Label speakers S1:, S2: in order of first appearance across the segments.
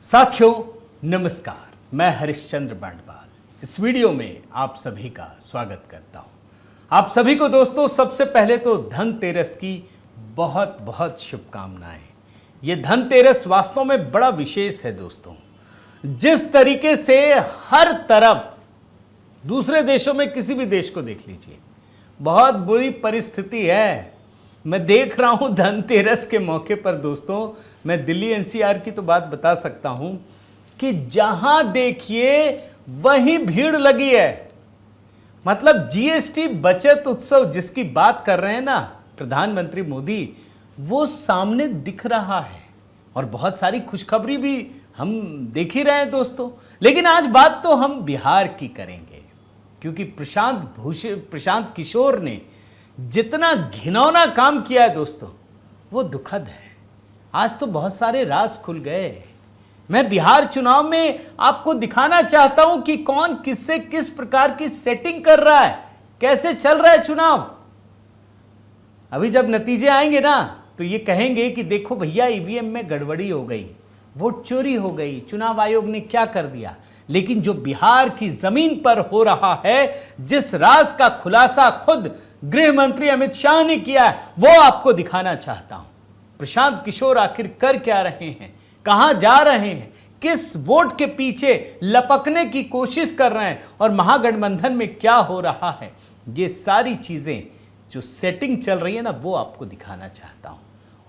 S1: साथियों नमस्कार, मैं हरिश्चंद्र बांडवाल इस वीडियो में आप सभी का स्वागत करता हूं। आप सभी को दोस्तों सबसे पहले तो धनतेरस की बहुत बहुत शुभकामनाएं। ये धनतेरस वास्तव में बड़ा विशेष है दोस्तों। जिस तरीके से हर तरफ दूसरे देशों में किसी भी देश को देख लीजिए, बहुत बुरी परिस्थिति है। मैं देख रहा हूं धनतेरस के मौके पर दोस्तों, मैं दिल्ली एनसीआर की तो बात बता सकता हूं कि जहां देखिए वहीं भीड़ लगी है। मतलब जीएसटी बचत उत्सव जिसकी बात कर रहे हैं ना प्रधानमंत्री मोदी, वो सामने दिख रहा है और बहुत सारी खुशखबरी भी हम देख ही रहे हैं दोस्तों। लेकिन आज बात तो हम बिहार की करेंगे, क्योंकि प्रशांत किशोर ने जितना घिनौना काम किया है दोस्तों, वो दुखद है। आज तो बहुत सारे राज खुल गए। मैं बिहार चुनाव में आपको दिखाना चाहता हूं कि कौन किससे किस प्रकार की सेटिंग कर रहा है, कैसे चल रहा है चुनाव। अभी जब नतीजे आएंगे ना तो ये कहेंगे कि देखो भैया ईवीएम में गड़बड़ी हो गई, वोट चोरी हो गई, चुनाव आयोग ने क्या कर दिया। लेकिन जो बिहार की जमीन पर हो रहा है, जिस राज का खुलासा खुद गृह मंत्री अमित शाह ने किया है, वो आपको दिखाना चाहता हूं। प्रशांत किशोर आखिर कर क्या रहे हैं, कहां जा रहे हैं, किस वोट के पीछे लपकने की कोशिश कर रहे हैं और महागठबंधन में क्या हो रहा है, ये सारी चीजें जो सेटिंग चल रही है ना, वो आपको दिखाना चाहता हूं।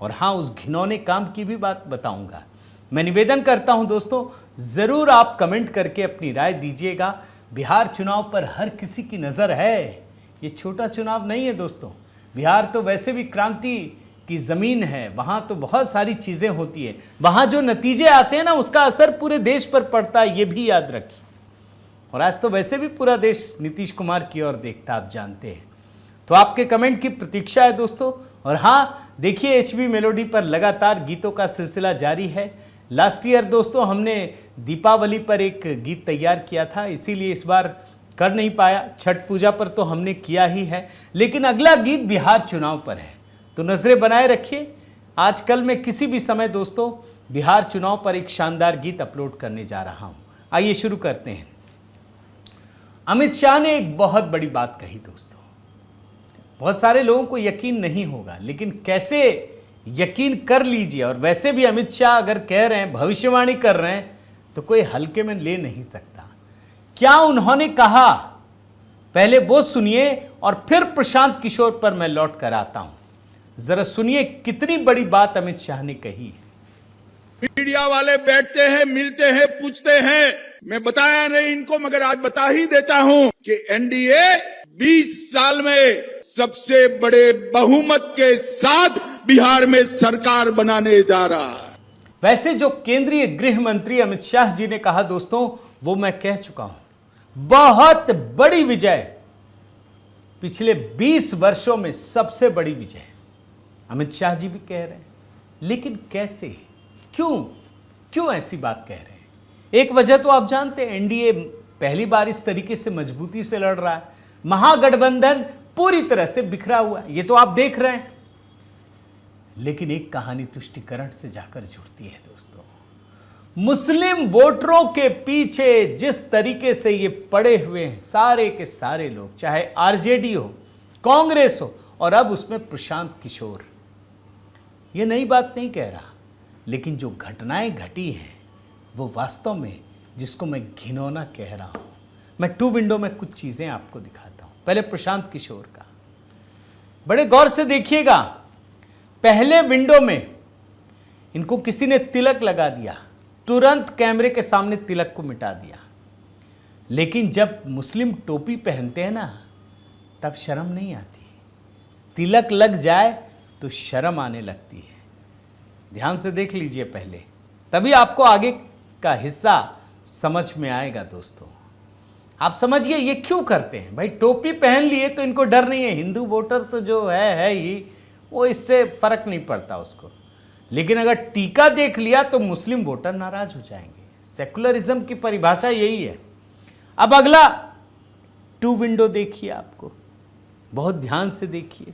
S1: और हां, उस घिनौने काम की भी बात बताऊंगा। मैं निवेदन करता हूं दोस्तों, जरूर आप कमेंट करके अपनी राय दीजिएगा। बिहार चुनाव पर हर किसी की नजर है। ये छोटा चुनाव नहीं है दोस्तों। बिहार तो वैसे भी क्रांति की जमीन है, वहां तो बहुत सारी चीजें होती है। वहां जो नतीजे आते हैं ना, उसका असर पूरे देश पर पड़ता है, ये भी याद रखिए। और आज तो वैसे भी पूरा देश नीतीश कुमार की ओर देखता, आप जानते हैं। तो आपके कमेंट की प्रतीक्षा है दोस्तों। और हाँ, देखिए एचबी मेलोडी पर लगातार गीतों का सिलसिला जारी है। लास्ट ईयर दोस्तों हमने दीपावली पर एक गीत तैयार किया था, इसीलिए इस बार कर नहीं पाया। छठ पूजा पर तो हमने किया ही है, लेकिन अगला गीत बिहार चुनाव पर है, तो नजरें बनाए रखिए। आजकल मैं किसी भी समय दोस्तों बिहार चुनाव पर एक शानदार गीत अपलोड करने जा रहा हूं। आइए शुरू करते हैं। अमित शाह ने एक बहुत बड़ी बात कही दोस्तों। बहुत सारे लोगों को यकीन नहीं होगा, लेकिन कैसे यकीन कर लीजिए। और वैसे भी अमित शाह अगर कह रहे हैं, भविष्यवाणी कर रहे हैं, तो कोई हल्के में ले नहीं सकता। क्या उन्होंने कहा, पहले वो सुनिए और फिर प्रशांत किशोर पर मैं लौट कर आता हूं। जरा सुनिए कितनी बड़ी बात अमित शाह ने कही है।
S2: मीडिया वाले बैठते हैं, मिलते हैं, पूछते हैं। मैं बताया नहीं इनको, मगर आज बता ही देता हूं कि एनडीए 20 साल में सबसे बड़े बहुमत के साथ बिहार में सरकार बनाने जा रहा है।
S1: वैसे जो केंद्रीय गृह मंत्री अमित शाह जी ने कहा दोस्तों, वो मैं कह चुका हूं। बहुत बड़ी विजय, पिछले 20 वर्षों में सबसे बड़ी विजय अमित शाह जी भी कह रहे हैं। लेकिन कैसे, क्यों ऐसी बात कह रहे हैं? एक वजह तो आप जानते हैं, एनडीए पहली बार इस तरीके से मजबूती से लड़ रहा है। महागठबंधन पूरी तरह से बिखरा हुआ है, ये तो आप देख रहे हैं। लेकिन एक कहानी तुष्टिकरण से जाकर जुड़ती है दोस्तों। मुस्लिम वोटरों के पीछे जिस तरीके से ये पड़े हुए हैं सारे के सारे लोग, चाहे आरजेडी हो, कांग्रेस हो, और अब उसमें प्रशांत किशोर, ये नई बात नहीं कह रहा, लेकिन जो घटनाएं घटी हैं वो वास्तव में, जिसको मैं घिनौना कह रहा हूं। मैं 2 विंडो में कुछ चीजें आपको दिखाता हूं। पहले प्रशांत किशोर का, बड़े गौर से देखिएगा। पहले विंडो में इनको किसी ने तिलक लगा दिया, तुरंत कैमरे के सामने तिलक को मिटा दिया। लेकिन जब मुस्लिम टोपी पहनते हैं ना, तब शर्म नहीं आती। तिलक लग जाए तो शर्म आने लगती है। ध्यान से देख लीजिए पहले, तभी आपको आगे का हिस्सा समझ में आएगा दोस्तों। आप समझिए ये क्यों करते हैं। भाई टोपी पहन लिए तो इनको डर नहीं है। हिंदू वोटर तो जो है ही, वो इससे फर्क नहीं पड़ता उसको। लेकिन अगर टीका देख लिया तो मुस्लिम वोटर नाराज हो जाएंगे। सेकुलरिज्म की परिभाषा यही है। अब अगला 2 विंडो देखिए, आपको बहुत ध्यान से देखिए।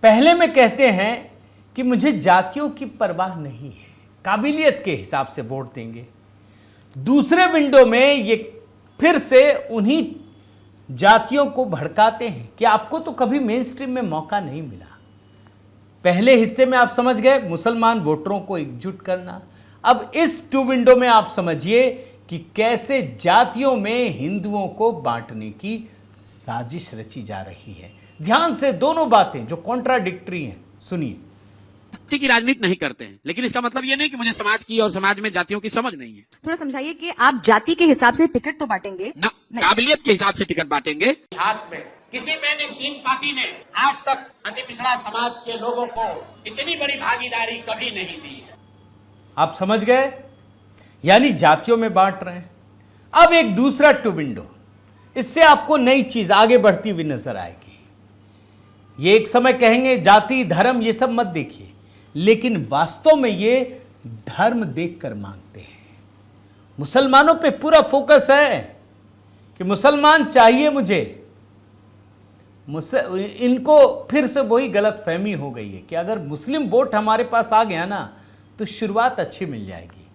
S1: पहले में कहते हैं कि मुझे जातियों की परवाह नहीं है, काबिलियत के हिसाब से वोट देंगे। दूसरे विंडो में ये फिर से उन्हीं जातियों को भड़काते हैं कि आपको तो कभी मेन स्ट्रीम में मौका नहीं मिला। पहले हिस्से में आप समझ गए मुसलमान वोटरों को एकजुट करना। अब इस टू विंडो में आप समझिए कि कैसे जातियों में हिंदुओं को बांटने की साजिश रची जा रही है। ध्यान से दोनों बातें जो कॉन्ट्राडिक्टरी हैं सुनिए।
S3: जाति की राजनीति नहीं करते हैं, लेकिन इसका मतलब ये नहीं कि मुझे समाज की और समाज में जातियों की समझ नहीं है।
S4: थोड़ा समझाइए कि आप जाति के हिसाब से टिकट तो बांटेंगे
S3: ना, काबिलियत के हिसाब से टिकट बांटेंगे।
S5: इतिहास में किसी मेन स्ट्रीम पार्टी ने आज तक अति पिछड़ा समाज के लोगों को इतनी बड़ी भागीदारी कभी नहीं दी है।
S1: आप समझ गए, यानी जातियों में बांट रहे हैं। अब एक दूसरा टू विंडो, इससे आपको नई चीज आगे बढ़ती हुई नजर आएगी। ये एक समय कहेंगे जाति धर्म ये सब मत देखिए, लेकिन वास्तव में ये धर्म देखकर मांगते हैं। मुसलमानों पे पूरा फोकस है कि मुसलमान चाहिए मुझे। इनको फिर से वही गलत फहमी हो गई है कि अगर मुस्लिम वोट हमारे पास आ गया ना तो शुरुआत अच्छी मिल जाएगी।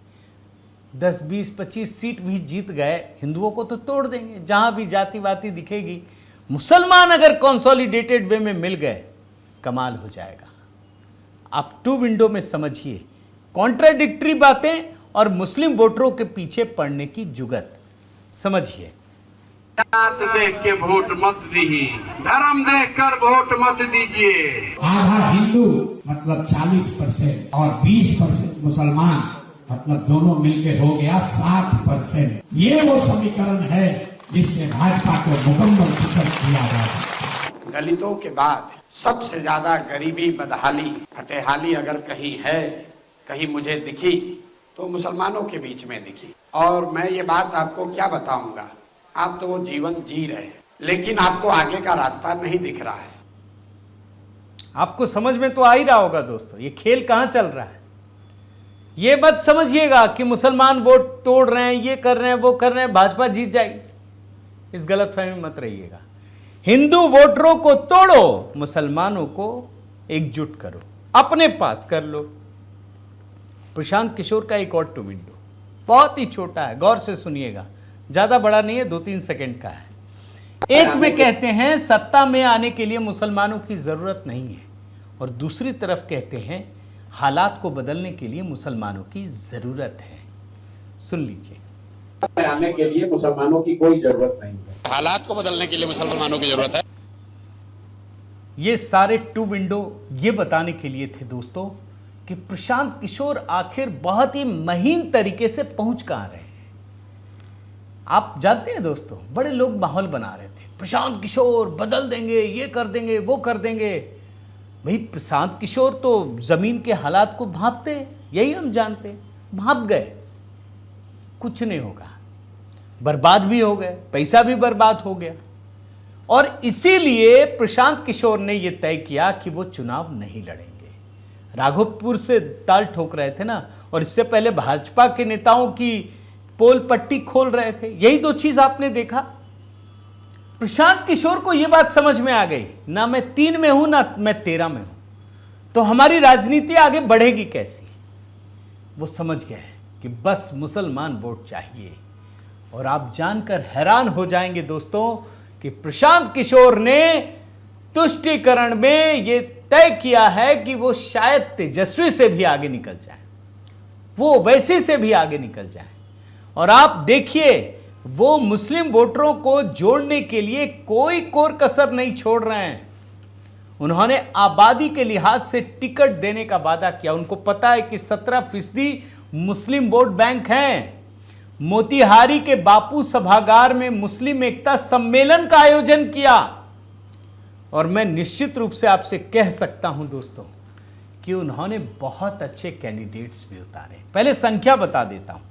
S1: 10, 20, 25 सीट भी जीत गए, हिंदुओं को तो तोड़ देंगे जहां भी जातिवादी दिखेगी। मुसलमान अगर कंसोलिडेटेड वे में मिल गए, कमाल हो जाएगा। आप टू विंडो में समझिए कॉन्ट्राडिक्टरी बातें और मुस्लिम वोटरों के पीछे पड़ने की जुगत समझिए।
S6: जात देख के वोट मत दीजिए, धर्म देख कर वोट मत दीजिए।
S7: आधा हिंदू मतलब 40% और 20% मुसलमान मतलब दोनों मिलकर हो गया 60%। ये वो समीकरण है जिससे भाजपा को मुकम्मल शिकस्त दिया जाए।
S6: दलितों के बाद सबसे ज्यादा गरीबी, बदहाली, फटेहाली अगर कहीं है, कहीं मुझे दिखी तो मुसलमानों के बीच में दिखी। और मैं ये बात आपको क्या बताऊंगा, आप तो वो जीवन जी रहे हैं, लेकिन आपको आगे का रास्ता नहीं दिख रहा है।
S1: आपको समझ में तो आ ही रहा होगा दोस्तों, ये खेल कहां चल रहा है। ये मत समझिएगा कि मुसलमान वोट तोड़ रहे हैं, ये कर रहे हैं, वो कर रहे हैं, भाजपा जीत जाएगी। इस गलतफहमी में मत रहिएगा। हिंदू वोटरों को तोड़ो, मुसलमानों को एकजुट करो, अपने पास कर लो। प्रशांत किशोर का एक और टू विंडो बहुत ही छोटा है, गौर से सुनिएगा, ज्यादा बड़ा नहीं है, 2-3 सेकंड का है। एक में कहते हैं सत्ता में आने के लिए मुसलमानों की जरूरत नहीं है, और दूसरी तरफ कहते हैं हालात को बदलने के लिए मुसलमानों की जरूरत है। सुन लीजिए।
S8: आने के लिए मुसलमानों की कोई जरूरत नहीं है,
S3: हालात को बदलने के लिए मुसलमानों की जरूरत है।
S1: ये सारे टू विंडो ये बताने के लिए थे दोस्तों कि प्रशांत किशोर आखिर बहुत ही महीन तरीके से पहुंच कहां रहे हैं। आप जानते हैं दोस्तों, बड़े लोग माहौल बना रहे थे, प्रशांत किशोर बदल देंगे, ये कर देंगे, वो कर देंगे। भाई प्रशांत किशोर तो जमीन के हालात को भांपते हैं, यही हम जानते हैं। भांप गए, कुछ नहीं होगा, बर्बाद भी हो गए, पैसा भी बर्बाद हो गया। और इसीलिए प्रशांत किशोर ने यह तय किया कि वो चुनाव नहीं लड़ेंगे। राघोपुर से ताल ठोक रहे थे ना, और इससे पहले भाजपा के नेताओं की पोल पट्टी खोल रहे थे। यही दो चीज आपने देखा। प्रशांत किशोर को यह बात समझ में आ गई, ना मैं 3 में हूं, ना मैं 13 में हूं, तो हमारी राजनीति आगे बढ़ेगी कैसी। वो समझ गए कि बस मुसलमान वोट चाहिए। और आप जानकर हैरान हो जाएंगे दोस्तों कि प्रशांत किशोर ने तुष्टीकरण में यह तय किया है कि वो शायद तेजस्वी से भी आगे निकल जाए, वो वैसे से भी आगे निकल जाए। और आप देखिए, वो मुस्लिम वोटरों को जोड़ने के लिए कोई कोर कसर नहीं छोड़ रहे हैं। उन्होंने आबादी के लिहाज से टिकट देने का वादा किया। उनको पता है कि 17% मुस्लिम वोट बैंक हैं। मोतिहारी के बापू सभागार में मुस्लिम एकता सम्मेलन का आयोजन किया। और मैं निश्चित रूप से आपसे कह सकता हूं दोस्तों कि उन्होंने बहुत अच्छे कैंडिडेट्स भी उतारे। पहले संख्या बता देता हूं,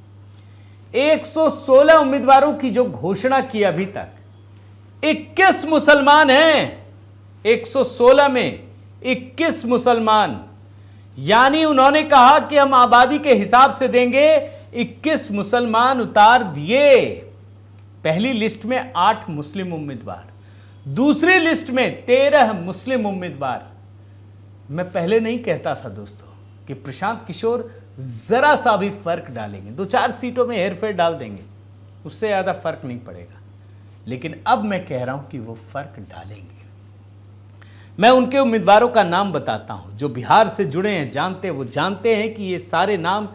S1: 116 उम्मीदवारों की जो घोषणा की अभी तक, 21 मुसलमान हैं। 116 में 21 मुसलमान, यानी उन्होंने कहा कि हम आबादी के हिसाब से देंगे। 21 मुसलमान उतार दिए। पहली लिस्ट में 8 मुस्लिम उम्मीदवार, दूसरी लिस्ट में 13 मुस्लिम उम्मीदवार। मैं पहले नहीं कहता था दोस्तों कि प्रशांत किशोर जरा सा भी फर्क डालेंगे, 2-4 सीटों में हेरफेर डाल देंगे, उससे ज्यादा फर्क नहीं पड़ेगा। लेकिन अब मैं कह रहा हूं कि वो फर्क डालेंगे। मैं उनके उम्मीदवारों का नाम बताता हूं जो बिहार से जुड़े हैं, वो जानते हैं कि ये सारे नाम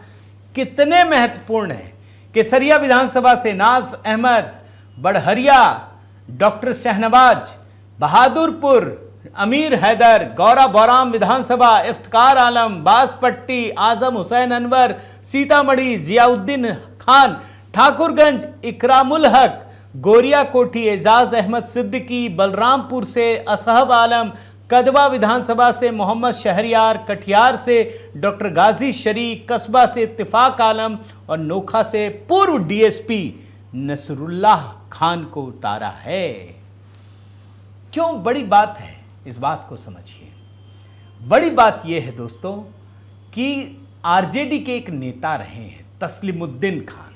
S1: कितने महत्वपूर्ण हैं। केसरिया विधानसभा से नाज अहमद, बड़हरिया डॉक्टर शहनवाज, बहादुरपुर अमीर हैदर, गौरा बौराम विधानसभा इफ्तिकार आलम, बासपट्टी आजम हुसैन अनवर, सीतामढ़ी जियाउद्दीन खान, ठाकुरगंज इकरामुल हक, गोरिया कोठी एजाज अहमद सिद्दीकी, बलरामपुर से असहब आलम, कदवा विधानसभा से मोहम्मद शहरियार, कटिहार से डॉक्टर गाजी शरीक, कस्बा से इत्तिफाक आलम और नोखा से पूर्व डीएसपी नसरुल्लाह खान को उतारा है। क्यों बड़ी बात है, इस बात को समझिए। बड़ी बात यह है दोस्तों कि आरजेडी के एक नेता रहे हैं तस्लीमुद्दीन खान,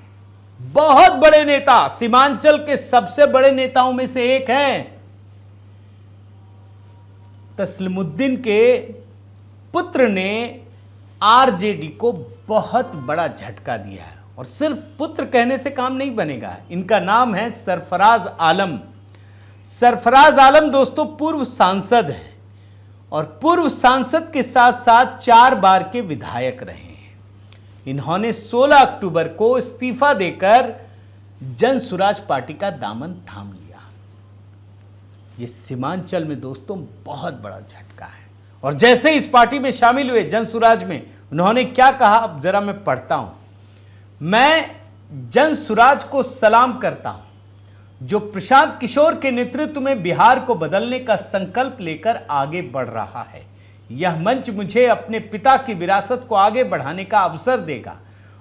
S1: बहुत बड़े नेता, सीमांचल के सबसे बड़े नेताओं में से एक हैं। तस्लीमुद्दीन के पुत्र ने आरजेडी को बहुत बड़ा झटका दिया है, और सिर्फ पुत्र कहने से काम नहीं बनेगा। इनका नाम है सरफराज आलम। सरफराज आलम दोस्तों पूर्व सांसद हैं, और पूर्व सांसद के साथ साथ 4 बार के विधायक रहे हैं। इन्होंने 16 अक्टूबर को इस्तीफा देकर जन सुराज पार्टी का दामन थाम लिया। ये सीमांचल में दोस्तों बहुत बड़ा झटका है। और जैसे इस पार्टी में शामिल हुए जन सुराज में, उन्होंने क्या कहा अब जरा मैं पढ़ता हूं। मैं जन सुराज को सलाम करता हूं जो प्रशांत किशोर के नेतृत्व में बिहार को बदलने का संकल्प लेकर आगे बढ़ रहा है। यह मंच मुझे अपने पिता की विरासत को आगे बढ़ाने का अवसर देगा।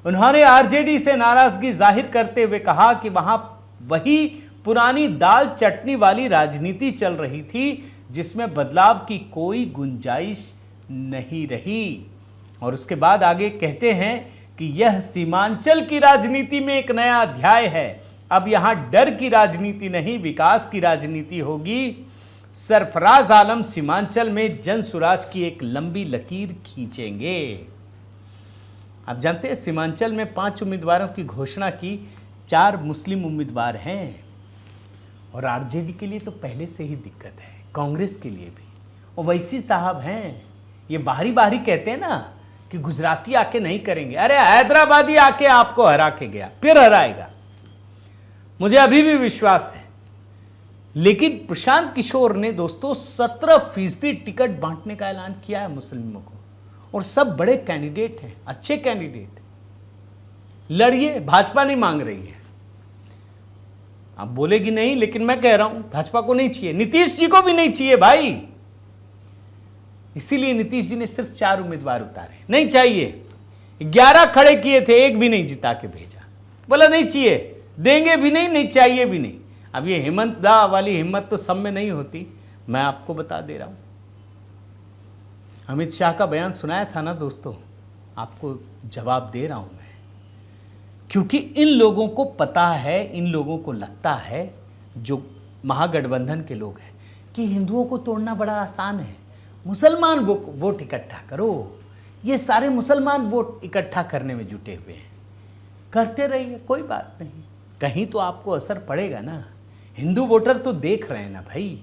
S1: उन्होंने आरजेडी से नाराजगी जाहिर करते हुए कहा कि वहां वही पुरानी दाल चटनी वाली राजनीति चल रही थी जिसमें बदलाव की कोई गुंजाइश नहीं रही। और उसके बाद आगे कहते हैं कि यह सीमांचल की राजनीति में एक नया अध्याय है। अब यहां डर की राजनीति नहीं, विकास की राजनीति होगी। सरफराज आलम सीमांचल में जन सुराज की एक लंबी लकीर खींचेंगे। आप जानते हैं सीमांचल में 5 उम्मीदवारों की घोषणा की, 4 मुस्लिम उम्मीदवार हैं। और आरजेडी के लिए तो पहले से ही दिक्कत है, कांग्रेस के लिए भी। और वैसी साहब हैं, ये बाहरी बाहरी कहते हैं ना कि गुजराती आके नहीं करेंगे। अरे हैदराबादी आके आपको हरा के गया, फिर हराएगा, मुझे अभी भी विश्वास है। लेकिन प्रशांत किशोर ने दोस्तों 17% टिकट बांटने का ऐलान किया है मुस्लिमों को, और सब बड़े कैंडिडेट हैं, अच्छे कैंडिडेट। लड़िए, भाजपा नहीं मांग रही है। आप बोलेगी नहीं, लेकिन मैं कह रहा हूं भाजपा को नहीं चाहिए, नीतीश जी को भी नहीं चाहिए भाई। इसीलिए नीतीश जी ने सिर्फ 4 उम्मीदवार उतारे, नहीं चाहिए। 11 खड़े किए थे, एक भी नहीं जिता के भेजा, बोला नहीं चाहिए, देंगे भी नहीं, नहीं चाहिए भी नहीं। अब ये हिम्मत दा वाली हिम्मत तो सब में नहीं होती, मैं आपको बता दे रहा हूं। अमित शाह का बयान सुनाया था ना दोस्तों, आपको जवाब दे रहा हूं मैं, क्योंकि इन लोगों को पता है, इन लोगों को लगता है, जो महागठबंधन के लोग हैं, कि हिंदुओं को तोड़ना बड़ा आसान है, मुसलमान वोट इकट्ठा करो। ये सारे मुसलमान वोट इकट्ठा करने में जुटे हुए हैं, करते रहिए, कोई बात नहीं, कहीं तो आपको असर पड़ेगा ना। हिंदू वोटर तो देख रहे हैं ना भाई,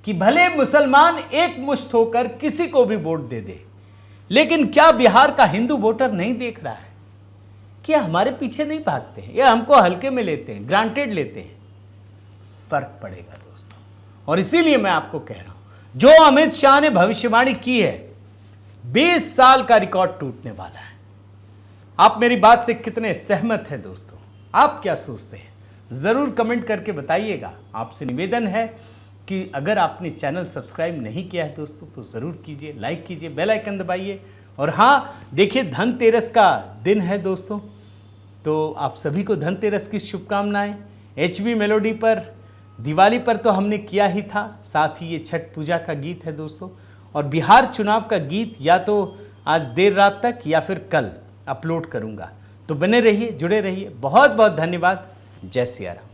S1: कि भले मुसलमान एक मुश्त होकर किसी को भी वोट दे दे, लेकिन क्या बिहार का हिंदू वोटर नहीं देख रहा है? क्या हमारे पीछे नहीं भागते हैं, या हमको हल्के में लेते हैं, ग्रांटेड लेते हैं? फर्क पड़ेगा दोस्तों। और इसीलिए मैं आपको कह रहा हूं, जो अमित शाह ने भविष्यवाणी की है, 20 साल का रिकॉर्ड टूटने वाला है। आप मेरी बात से कितने सहमत हैं दोस्तों? आप क्या सोचते हैं? जरूर कमेंट करके बताइएगा। आपसे निवेदन है कि अगर आपने चैनल सब्सक्राइब नहीं किया है दोस्तों, तो जरूर कीजिए, लाइक कीजिए, बेल आइकन दबाइए। और हाँ, देखिए धनतेरस का दिन है दोस्तों, तो आप सभी को धनतेरस की शुभकामनाएं। HB मेलोडी पर दिवाली पर तो हमने किया ही था, साथ ही ये छठ पूजा का गीत है दोस्तों, और बिहार चुनाव का गीत या तो आज देर रात तक या फिर कल अपलोड करूंगा। तो बने रहिए, जुड़े रहिए। बहुत बहुत धन्यवाद। जय सिया राम।